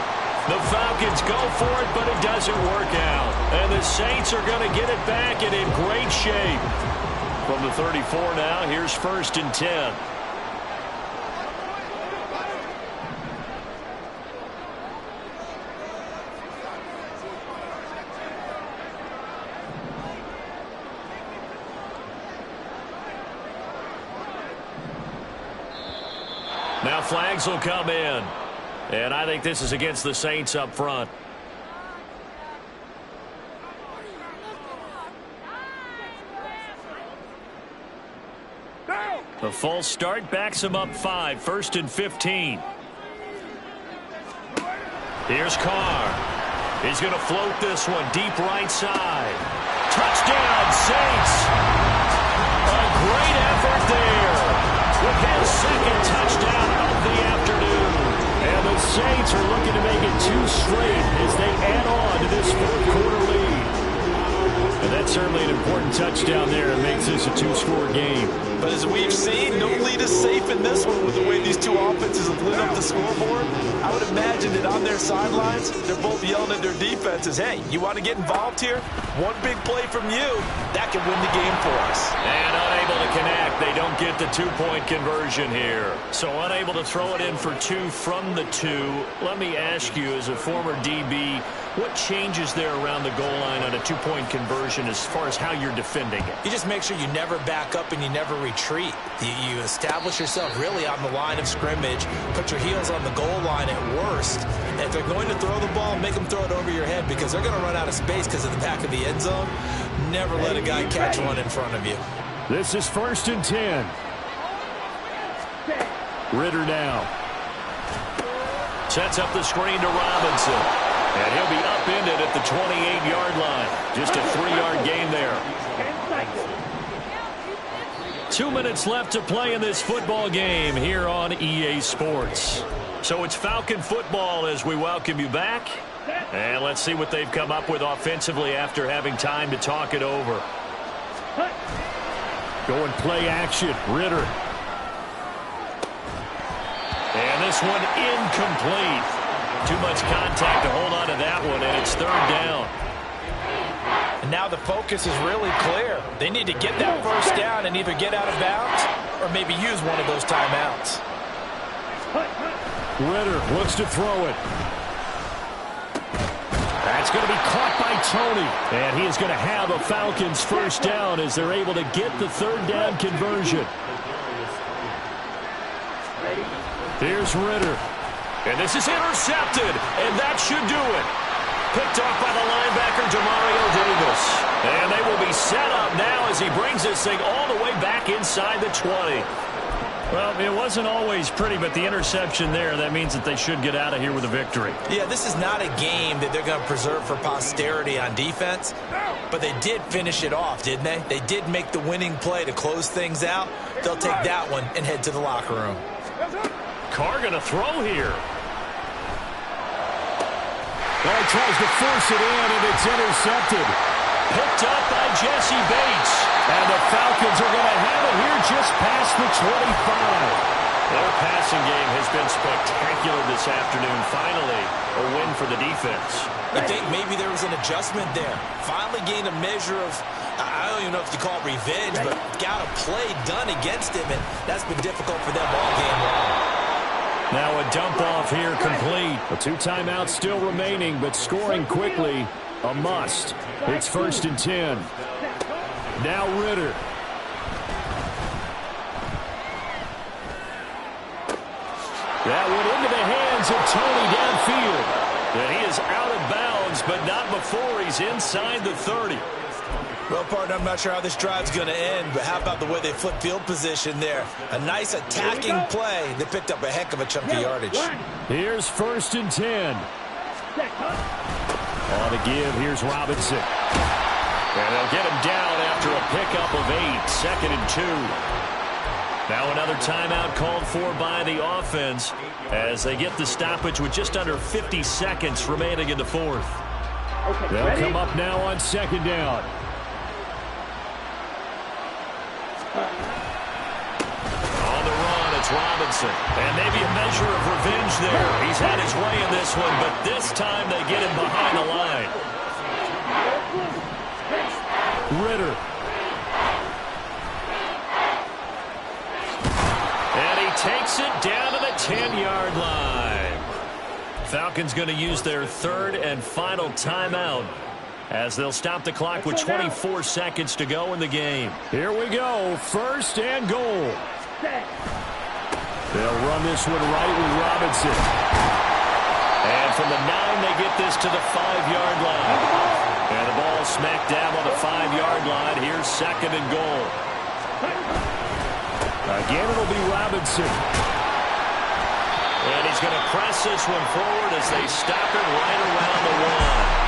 The Falcons go for it, but it doesn't work out. And the Saints are going to get it back and in great shape. From the 34 now, here's 1st and 10. Now flags will come in. And I think this is against the Saints up front. The false start backs him up 5. 1st and 15. Here's Carr. He's going to float this one deep right side. Touchdown, Saints. A great effort there. With his 2nd touchdown of the afternoon. And the Saints are looking to make it 2 straight as they add on to this 4th quarter lead. And that's certainly an important one touchdown there and makes this a two-score game. But as we've seen, no lead is safe in this one with the way these two offenses have lit up the scoreboard. I would imagine that on their sidelines, they're both yelling at their defenses, hey, you want to get involved here? One big play from you, that can win the game for us. And unable to connect. They don't get the two-point conversion here. So unable to throw it in for two from the two. Let me ask you, as a former DB, what changes there around the goal line on a two-point conversion as far as how you're defending it? You just make sure you never back up and you never retreat. You establish yourself really on the line of scrimmage, put your heels on the goal line at worst. And if they're going to throw the ball, make them throw it over your head because they're going to run out of space because of the back of the end zone. Never let a guy catch one in front of you. This is 1st and 10. Ritter now. Sets up the screen to Robinson. And he'll be upended at the 28-yard line. Just a 3-yard gain there. 2 minutes left to play in this football game here on EA Sports. So it's Falcon football as we welcome you back. And let's see what they've come up with offensively after having time to talk it over. Going play action. Ritter. And this one incomplete. Too much contact to hold on to that one, and it's 3rd down. And now the focus is really clear. They need to get that 1st down and either get out of bounds or maybe use one of those timeouts. Ritter looks to throw it. That's going to be caught by Tony. And he is going to have a Falcons 1st down as they're able to get the 3rd down conversion. Here's Ritter. And this is intercepted, and that should do it. Picked off by the linebacker, Demario Davis. And they will be set up now as he brings this thing all the way back inside the 20. Well, it wasn't always pretty, but the interception there, that means that they should get out of here with a victory. Yeah, this is not a game that they're going to preserve for posterity on defense, but they did finish it off, didn't they? They did make the winning play to close things out. They'll take that one and head to the locker room. Carr going to throw here. Well, he tries to force it in, and it's intercepted. Picked up by Jesse Bates. And the Falcons are going to have it here just past the 25. Their passing game has been spectacular this afternoon. Finally, a win for the defense. I think maybe there was an adjustment there. Finally gained a measure of, I don't even know if you call it revenge, but got a play done against him, and that's been difficult for them all game long. Now a dump off here complete. A 2 timeouts still remaining, but scoring quickly, a must. It's 1st and 10. Now Ritter. That went into the hands of Tony downfield. And he is out of bounds, but not before he's inside the 30. Well, partner, I'm not sure how this drive's going to end, but how about the way they flip field position there? A nice attacking play that picked up a heck of a chunk of yardage. Here's 1st and 10. On to give, here's Robinson. And they'll get him down after a pickup of 8, 2nd and 2. Now another timeout called for by the offense as they get the stoppage with just under 50 seconds remaining in the 4th. They'll come up now on 2nd down. On the run, it's Robinson. And maybe a measure of revenge there. He's had his way in this one, but this time they get him behind the line. Ritter. And he takes it down to the 10-yard line. Falcons going to use their 3rd and final timeout as they'll stop the clock with 24 seconds to go in the game. Here we go, 1st and goal. They'll run this one right with Robinson. And from the 9, they get this to the 5-yard line. And the ball smacked down on the 5-yard line. Here's 2nd and goal. Again, it'll be Robinson. And he's going to press this one forward as they stop it right around the 1.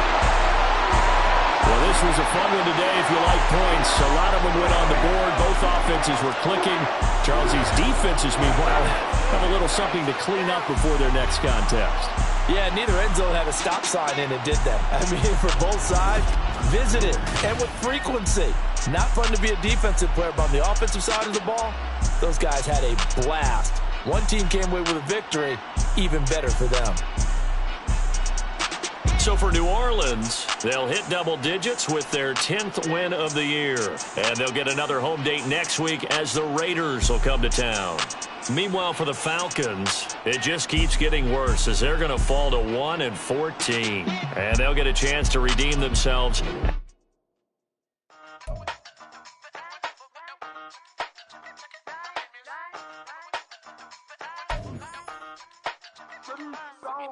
Well, this This was a fun one today if you like points. A lot of them went on the board. Both offenses were clicking. Charles, these defenses, meanwhile, have a little something to clean up before their next contest. Yeah, neither end zone had a stop sign in it, did they? I mean, for both sides, visited and with frequency. Not fun to be a defensive player, but on the offensive side of the ball, those guys had a blast. One team came away with a victory, even better for them. So for New Orleans, they'll hit double digits with their 10th win of the year. And they'll get another home date next week as the Raiders will come to town. Meanwhile, for the Falcons, it just keeps getting worse as they're going to fall to 1-14. And they'll get a chance to redeem themselves.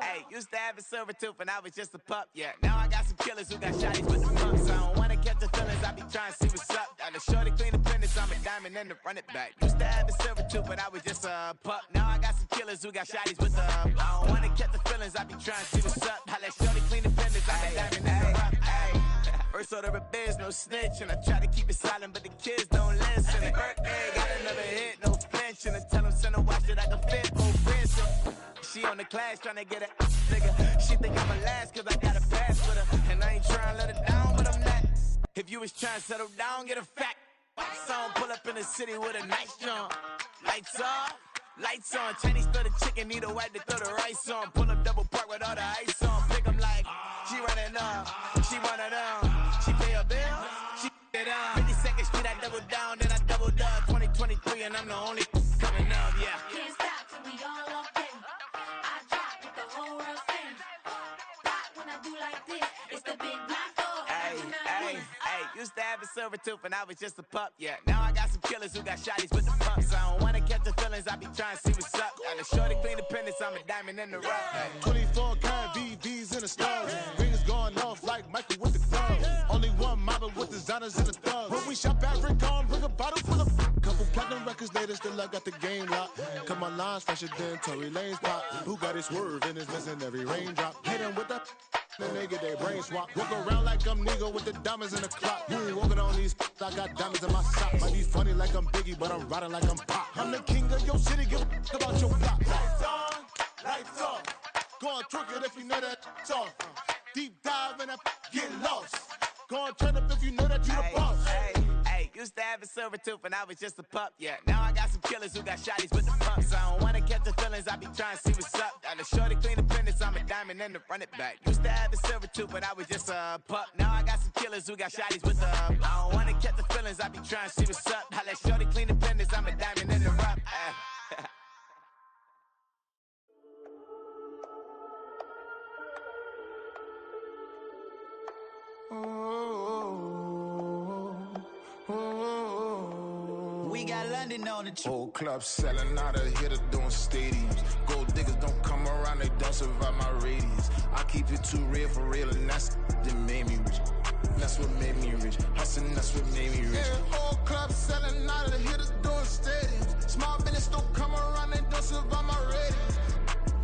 Hey, used to have a silver tooth when I was just a pup, yeah. Now I got some killers who got shotties with the pumps. I don't wanna catch the feelings, I be trying to see what's up. Got a shorty clean the finish, I'm a diamond and to run it back. Used to have a silver tooth when I was just a pup. Now I got some killers who got shotties with the I don't wanna catch the feelings, I be trying to see what's up. I let shorty clean the finish, I'm a diamond and to run it back. First order of biz, no snitch, and I try to keep it silent, but the kids don't listen. And birthday, got another hit, no flinch, and I tell them send a watch that I can fit, no prince. She on the class trying to get a nigga. She think I'm a last cause I got a pass with her. And I ain't trying to let her down, but I'm not. If you was trying to settle down, get a fact. Song pull up in the city with a nice jump. Lights off, lights on. Chinese throw the chicken, need a wipe to throw the rice on. Pull up double park with all the ice on. Pick 'em like, she running up, she one of them. She pay her bill, she it up. 52nd Street, I double down, then I doubled up. 2023, and I'm the only coming up, yeah. Can't stop till we all locked in. I drop with the whole world spin. Rock when I do like this, it's the big black dog. Hey, used to have a silver tooth when I was just a pup, yeah. Now I got some killers who got shotties with the pumps. I don't wanna catch the feelings, I be trying to see what's up. Got a shorty clean the pendants, I'm a diamond in the rough. Hey. 24 karat VVs in the stars. Rings going off like Michael with the club. Only one model with designers in the thugs. When we shop at Rick on, bring a bottle full of couple platinum records later, still I got the game locked. Cut my lines fresher than Tory Lane's pop. Who got it swerve and is missing every raindrop. Hit him with that. Then they get their brain swap. Walk around like I'm nigga with the diamonds in the clock. You ain't walking on these, I got diamonds in my socks. Might be funny like I'm Biggie, but I'm riding like I'm Pop. I'm the king of your city, give a about your block. Lights on, lights off. Go on, twerk it if you know that off. Deep dive and get lost. Go on, turn up if you know that you the boss. Hey, used to have a silver tooth when I was just a pup, yeah. Now I got some killers who got shotties with the pumps. I don't wanna catch the feelings, I be trying to see what's up. Got a shorty clean the pendants, I'm a diamond and to run it back. Used to have a silver tooth when I was just a pup. Now I got some killers who got shotties with the I don't wanna catch the feelings, I be trying to see what's up. I let shorty clean the pendants, I'm a diamond and to run. We got London on the trip. Whole club selling out of hitter doing stadiums. Gold diggers don't come around, they don't survive my radius. I keep it too real for real, and that's that made me rich. That's what made me rich. Hustling, that's what made me rich. Yeah, whole club selling out of the hitters doing stadiums. Small business don't come around, they don't survive my radius.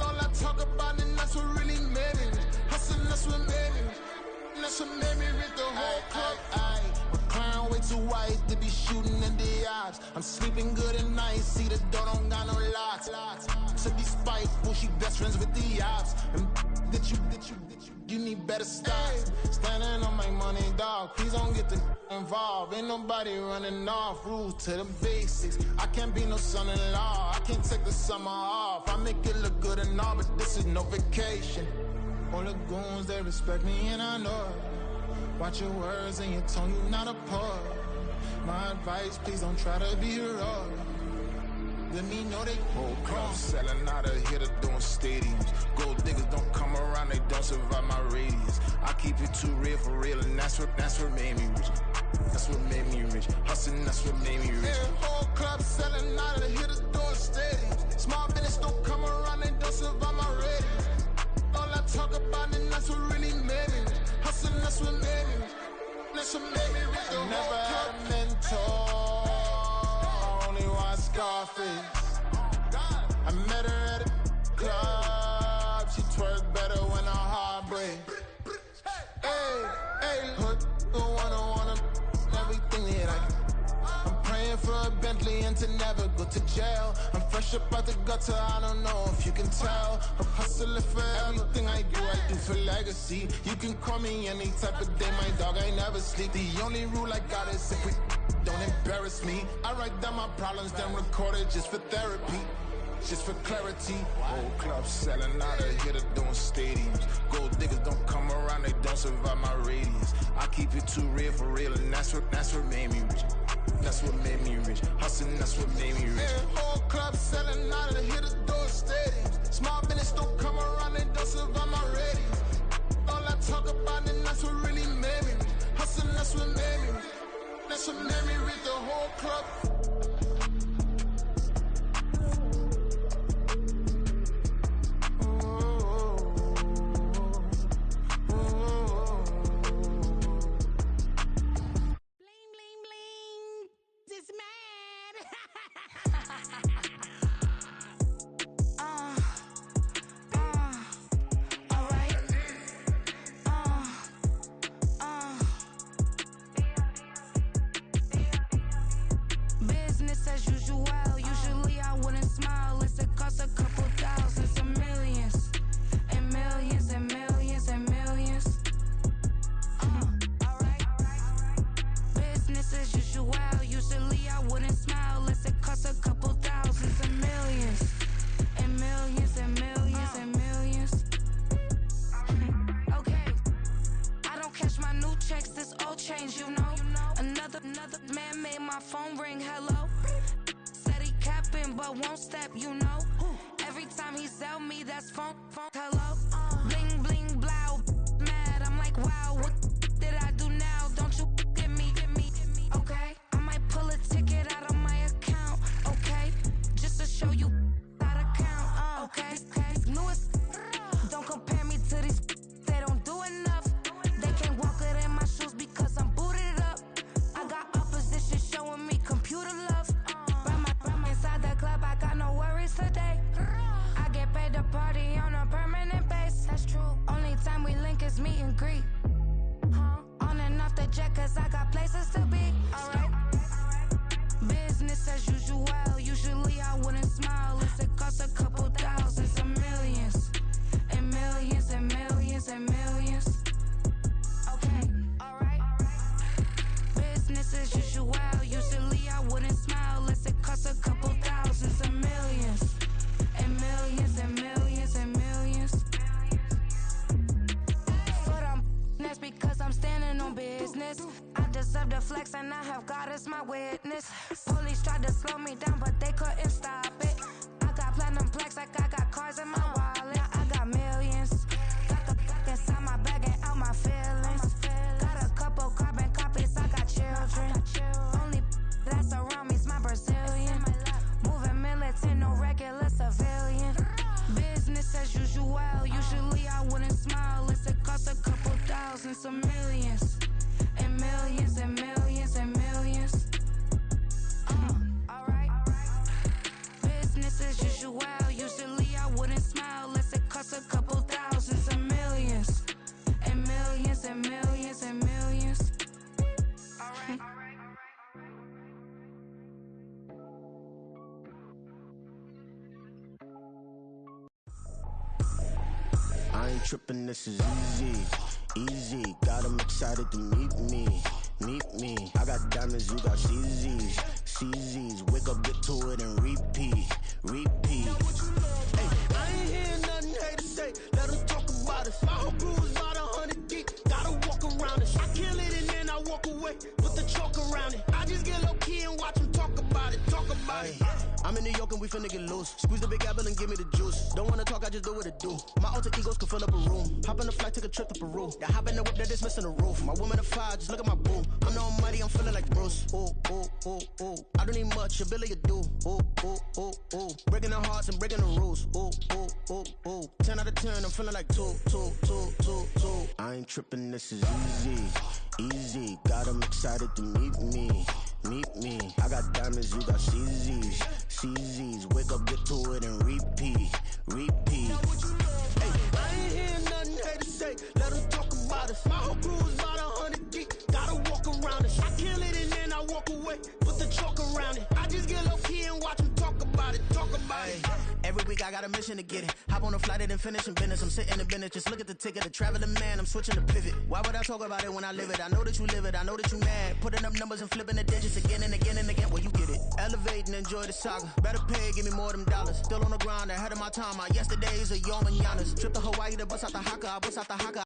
All I talk about, and that's what really made me rich. Hustling, that's what made me rich. That's what made me rich. The whole club. My clown way too white to be shooting in the eyes. I'm sleeping good at night, see the door don't got no locks. To be spiteful, she best friends with the ops. And you need better stocks. Standing on my money, dog. Please don't get involved. Ain't nobody running off. Rules to the basics. I can't be no son-in-law. I can't take the summer off. I make it look good and all, but this is no vacation. All the goons, they respect me and I know it. Watch your words and your tone, you not a poet. My advice, please don't try to be heroic. Let me know they whole club selling out of hitter doing stadiums. Gold diggers don't come around, they don't survive my radius. I keep it too real for real, and that's what made me rich. That's what made me rich. Hustling, that's what made me rich. Yeah, whole club selling out of the hitters doing stadiums. Small business don't come around, they don't survive my radius. All I talk about, and that's what really made me rich. Hustling, that's what made me rich. That's what made me rich. I never had a mentor. Only watch Scarface. I met her at a club. She twerk better when her heart breaks. Hey, put the a Bentley and to never go to jail. I'm fresh up out the gutter, I don't know if you can tell. I'm hustling for everything I do for legacy. You can call me any type of day, my dog, I never sleep. The only rule I got is if we don't embarrass me. I write down my problems, then record it just for therapy. Just for clarity. Whole club selling out of here to doing stadiums. Gold diggers don't come around, they don't survive my radius. I keep it too real for real, and that's what made me rich. That's what made me rich. Hustling, that's what made me rich. Yeah, whole club selling out of here to doing stadiums. Small business don't come around, they don't survive my radius. All I talk about, and that's what really made me rich. Hustling, that's what made me rich. That's what made me rich, the whole club. I ain't tripping, this is easy. Got them excited to meet me. I got diamonds, you got CZs. Wake up, get to it, and repeat. Hey, I ain't hearing nothing haters say. Let them talk about us. My whole crew is about 100 deep. Gotta walk around us. I kill it and then I walk away with the chalk around it. I just get low key and watch them talk about it. I'm in New York and we finna get loose. Squeeze the big apple and give me the juice. Don't wanna talk, I just do what it do. My alter egos can fill up a room. Hop on the flight, take a trip to Peru. Yeah, hop in the whip that is missing the roof. My woman a fire, just look at my boo. I'm the almighty, I'm feeling like Bruce. Ooh. I don't need much, ability to do. Ooh. Breaking the hearts and breaking the rules. Ooh. 10 out of 10, I'm feeling like 2. I ain't tripping, this is easy. Got them excited to meet me. I got diamonds, you got CZs. Wake up, get to it, and repeat. Hey, I ain't hearing nothing haters say. Let them talk about us. My whole crew is about 100 deep. Gotta walk around us. I kill it and then I walk away with the chalk around it. week, I got a mission to get it. Hop on a flight and then finish in business. I'm sitting in business, just look at the ticket. The traveling man, I'm switching to pivot. Why would I talk about it when I live it? I know that you live it, I know that you mad. Putting up numbers and flipping the digits again and again and again. Well, you get it. Elevate and enjoy the saga. Better pay, give me more of them dollars. Still on the grind, ahead of my time. My yesterdays are your mananas. Trip to Hawaii to bust out the haka. I bust out the haka.